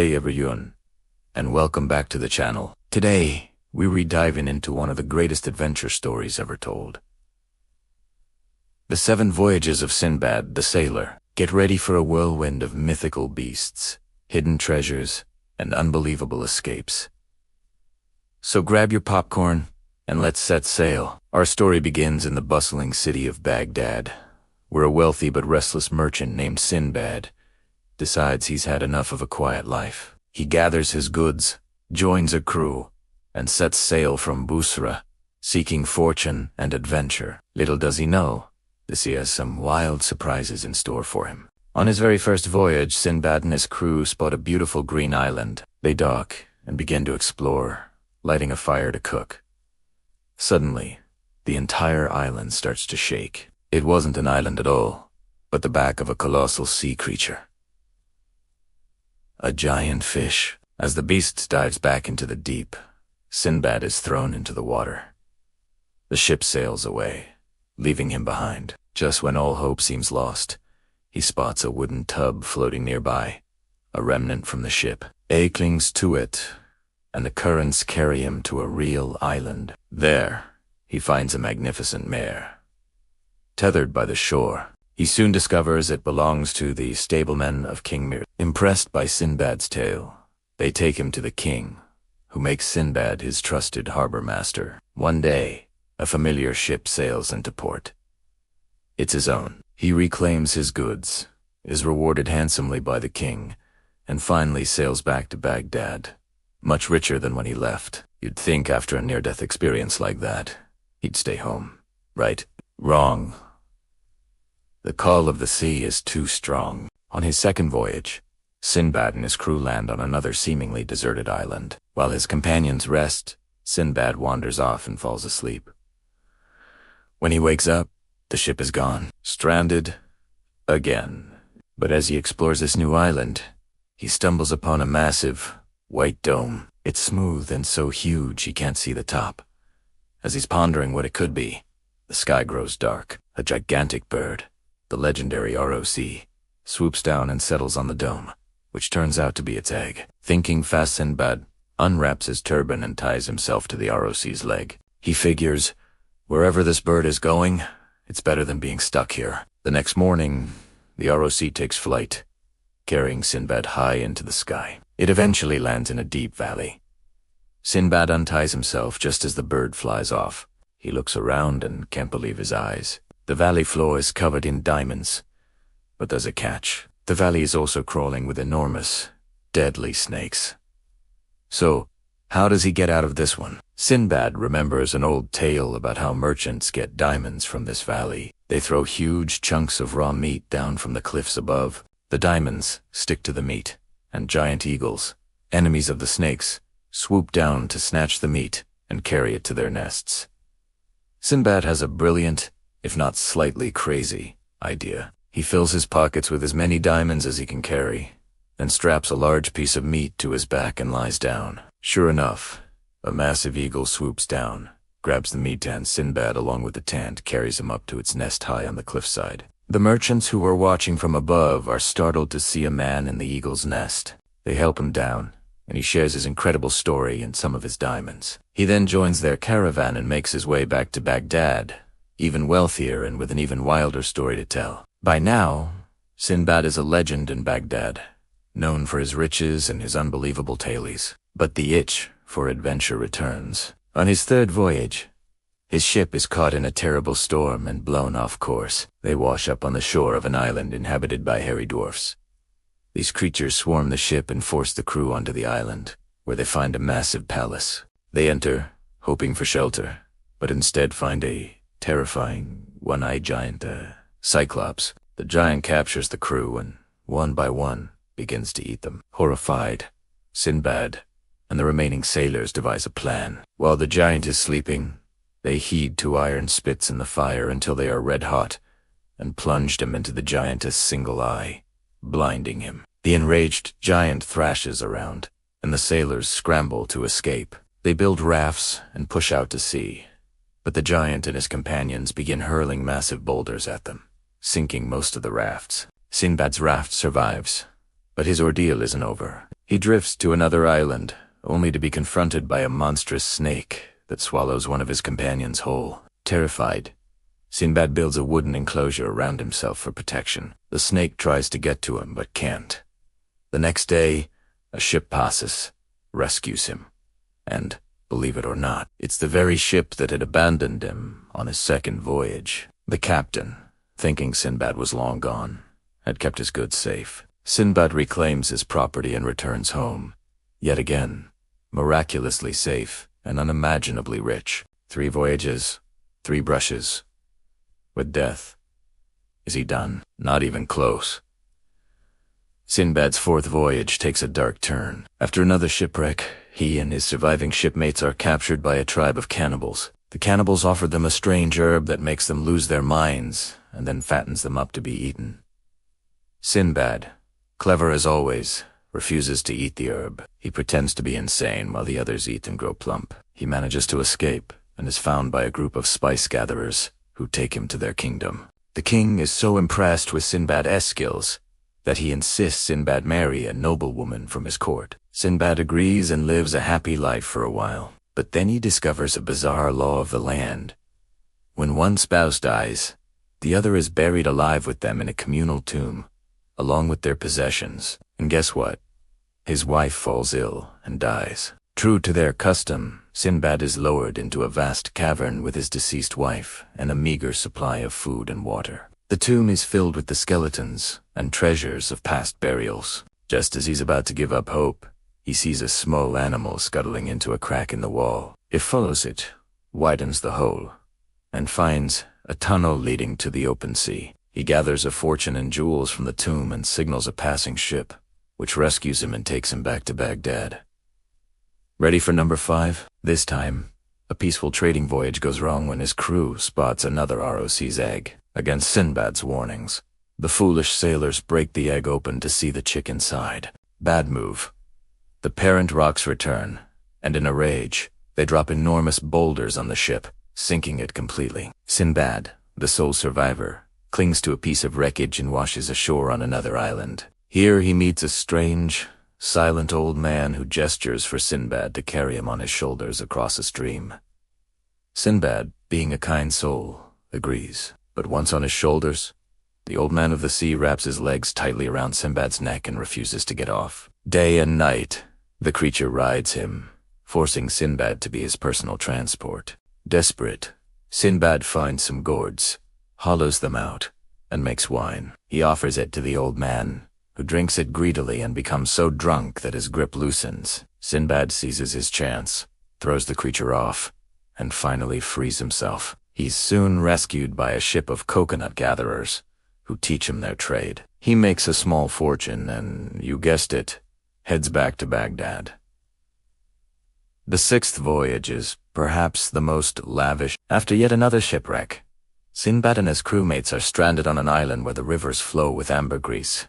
Hey everyone, and welcome back to the channel. Today, we're diving into one of the greatest adventure stories ever told. The 7 Voyages of Sinbad the Sailor. Get ready for a whirlwind of mythical beasts, hidden treasures, and unbelievable escapes. So grab your popcorn, and let's set sail. Our story begins in the bustling city of Baghdad, where a wealthy but restless merchant named Sinbad decides he's had enough of a quiet life. He gathers his goods, joins a crew, and sets sail from Busra, seeking fortune and adventure. Little does he know, the sea has some wild surprises in store for him. On his very first voyage, Sinbad and his crew spot a beautiful green island. They dock and begin to explore, lighting a fire to cook. Suddenly, the entire island starts to shake. It wasn't an island at all, but the back of a colossal sea creature. A giant fish. As the beast dives back into the deep, Sinbad is thrown into the water. The ship sails away, leaving him behind. Just when all hope seems lost, he spots a wooden tub floating nearby, a remnant from the ship. A clings to it, and the currents carry him to a real island. There, he finds a magnificent mare, tethered by the shore. He soon discovers it belongs to the stablemen of King Mir. Impressed by Sinbad's tale, they take him to the king, who makes Sinbad his trusted harbor master. One day, a familiar ship sails into port. It's his own. He reclaims his goods, is rewarded handsomely by the king, and finally sails back to Baghdad, much richer than when he left. You'd think after a near-death experience like that, he'd stay home. Right? Wrong. The call of the sea is too strong. On his second voyage, Sinbad and his crew land on another seemingly deserted island. While his companions rest, Sinbad wanders off and falls asleep. When he wakes up, the ship is gone, stranded again. But as he explores this new island, he stumbles upon a massive, white dome. It's smooth and so huge he can't see the top. As he's pondering what it could be, the sky grows dark. A gigantic bird, the legendary ROC, swoops down and settles on the dome, which turns out to be its egg. Thinking fast, Sinbad unwraps his turban and ties himself to the ROC's leg. He figures, wherever this bird is going, it's better than being stuck here. The next morning, the ROC takes flight, carrying Sinbad high into the sky. It eventually lands in a deep valley. Sinbad unties himself just as the bird flies off. He looks around and can't believe his eyes. The valley floor is covered in diamonds, but there's a catch. The valley is also crawling with enormous, deadly snakes. So, how does he get out of this one? Sinbad remembers an old tale about how merchants get diamonds from this valley. They throw huge chunks of raw meat down from the cliffs above. The diamonds stick to the meat, and giant eagles, enemies of the snakes, swoop down to snatch the meat and carry it to their nests. Sinbad has a brilliant, if not slightly crazy, idea. He fills his pockets with as many diamonds as he can carry, then straps a large piece of meat to his back and lies down. Sure enough, a massive eagle swoops down, grabs the meat, and Sinbad along with the tent carries him up to its nest high on the cliffside. The merchants who are watching from above are startled to see a man in the eagle's nest. They help him down, and he shares his incredible story and some of his diamonds. He then joins their caravan and makes his way back to Baghdad, even wealthier and with an even wilder story to tell. By now, Sinbad is a legend in Baghdad, known for his riches and his unbelievable tales. But the itch for adventure returns. On his third voyage, his ship is caught in a terrible storm and blown off course. They wash up on the shore of an island inhabited by hairy dwarfs. These creatures swarm the ship and force the crew onto the island, where they find a massive palace. They enter, hoping for shelter, but instead find a terrifying, one-eyed giant, Cyclops. The giant captures the crew and, one by one, begins to eat them. Horrified, Sinbad and the remaining sailors devise a plan. While the giant is sleeping, they heat 2 iron spits in the fire until they are red hot and plunged him into the giant's single eye, blinding him. The enraged giant thrashes around, and the sailors scramble to escape. They build rafts and push out to sea, but the giant and his companions begin hurling massive boulders at them, sinking most of the rafts. Sinbad's raft survives, but his ordeal isn't over. He drifts to another island, only to be confronted by a monstrous snake that swallows one of his companions whole. Terrified, Sinbad builds a wooden enclosure around himself for protection. The snake tries to get to him, but can't. The next day, a ship passes, rescues him, and, believe it or not, it's the very ship that had abandoned him on his second voyage. The captain, thinking Sinbad was long gone, had kept his goods safe. Sinbad reclaims his property and returns home, yet again, miraculously safe and unimaginably rich. 3 voyages, 3 brushes. With death, is he done? Not even close. Sinbad's 4th voyage takes a dark turn. After another shipwreck, he and his surviving shipmates are captured by a tribe of cannibals. The cannibals offer them a strange herb that makes them lose their minds and then fattens them up to be eaten. Sinbad, clever as always, refuses to eat the herb. He pretends to be insane while the others eat and grow plump. He manages to escape and is found by a group of spice gatherers who take him to their kingdom. The king is so impressed with Sinbad's skills that he insists Sinbad marry a noblewoman from his court. Sinbad agrees and lives a happy life for a while, but then he discovers a bizarre law of the land. When one spouse dies, the other is buried alive with them in a communal tomb, along with their possessions. And guess what? His wife falls ill and dies. True to their custom, Sinbad is lowered into a vast cavern with his deceased wife and a meager supply of food and water. The tomb is filled with the skeletons and treasures of past burials. Just as he's about to give up hope, he sees a small animal scuttling into a crack in the wall. It follows it, widens the hole, and finds a tunnel leading to the open sea. He gathers a fortune in jewels from the tomb and signals a passing ship, which rescues him and takes him back to Baghdad. Ready for number 5? This time, a peaceful trading voyage goes wrong when his crew spots another ROC's egg. Against Sinbad's warnings, the foolish sailors break the egg open to see the chick inside. Bad move. The parent rocks return, and in a rage, they drop enormous boulders on the ship, sinking it completely. Sinbad, the sole survivor, clings to a piece of wreckage and washes ashore on another island. Here he meets a strange, silent old man who gestures for Sinbad to carry him on his shoulders across a stream. Sinbad, being a kind soul, agrees. But once on his shoulders, the old man of the sea wraps his legs tightly around Sinbad's neck and refuses to get off. Day and night, the creature rides him, forcing Sinbad to be his personal transport. Desperate, Sinbad finds some gourds, hollows them out, and makes wine. He offers it to the old man, who drinks it greedily and becomes so drunk that his grip loosens. Sinbad seizes his chance, throws the creature off, and finally frees himself. He's soon rescued by a ship of coconut gatherers, who teach him their trade. He makes a small fortune and, you guessed it, heads back to Baghdad. The 6th voyage is perhaps the most lavish. After yet another shipwreck, Sinbad and his crewmates are stranded on an island where the rivers flow with ambergris,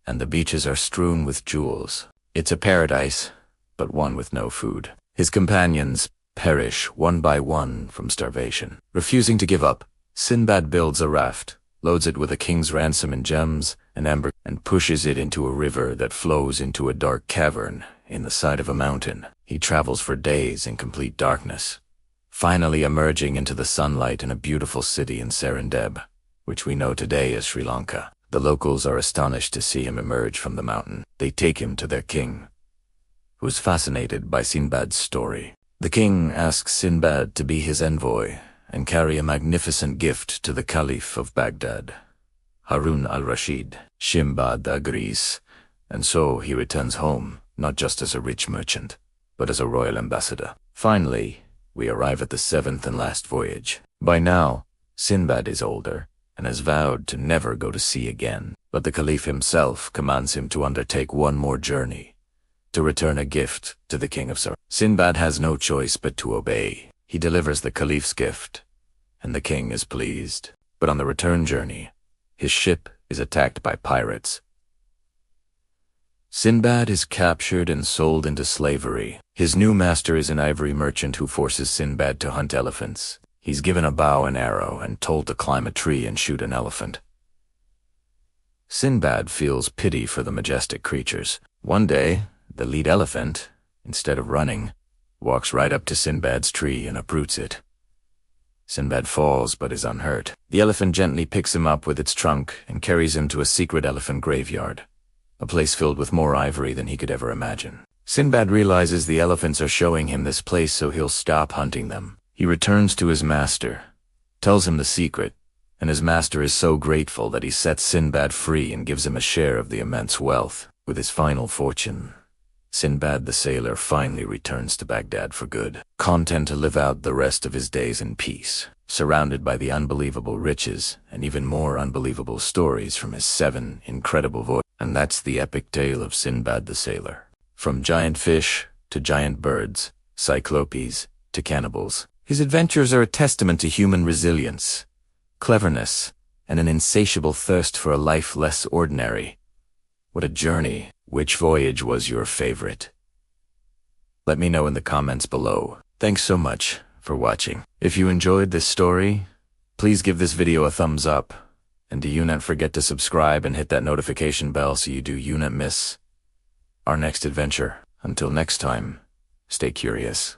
and the beaches are strewn with jewels. It's a paradise, but one with no food. His companions perish one by one from starvation. Refusing to give up, Sinbad builds a raft, loads it with a king's ransom in gems and amber, and pushes it into a river that flows into a dark cavern in the side of a mountain. He travels for days in complete darkness, finally emerging into the sunlight in a beautiful city in Serendib, which we know today as Sri Lanka. The locals are astonished to see him emerge from the mountain. They take him to their king, who is fascinated by Sinbad's story. The king asks Sinbad to be his envoy and carry a magnificent gift to the Caliph of Baghdad, Harun al-Rashid. Sinbad agrees, and so he returns home, not just as a rich merchant, but as a royal ambassador. Finally, we arrive at the 7th and last voyage. By now, Sinbad is older and has vowed to never go to sea again, but the Caliph himself commands him to undertake one more journey, to return a gift to the king of Sar. Sinbad has no choice but to obey. He delivers the Caliph's gift, and the king is pleased. But on the return journey, his ship is attacked by pirates. Sinbad is captured and sold into slavery. His new master is an ivory merchant who forces Sinbad to hunt elephants. He's given a bow and arrow and told to climb a tree and shoot an elephant. Sinbad feels pity for the majestic creatures. One day, The lead elephant, instead of running, walks right up to Sinbad's tree and uproots it. Sinbad falls but is unhurt. The elephant gently picks him up with its trunk and carries him to a secret elephant graveyard, a place filled with more ivory than he could ever imagine. Sinbad realizes the elephants are showing him this place so he'll stop hunting them. He returns to his master, tells him the secret, and his master is so grateful that he sets Sinbad free and gives him a share of the immense wealth. With his final fortune, Sinbad the sailor finally returns to Baghdad for good, content to live out the rest of his days in peace, surrounded by the unbelievable riches and even more unbelievable stories from his 7 incredible voyages. And that's the epic tale of Sinbad the sailor. From giant fish to giant birds, cyclopes to cannibals, his adventures are a testament to human resilience, cleverness, and an insatiable thirst for a life less ordinary. What a journey! Which voyage was your favorite? Let me know in the comments below. Thanks so much for watching. If you enjoyed this story, please give this video a thumbs up. And do not forget to subscribe and hit that notification bell so you do not miss our next adventure. Until next time, stay curious.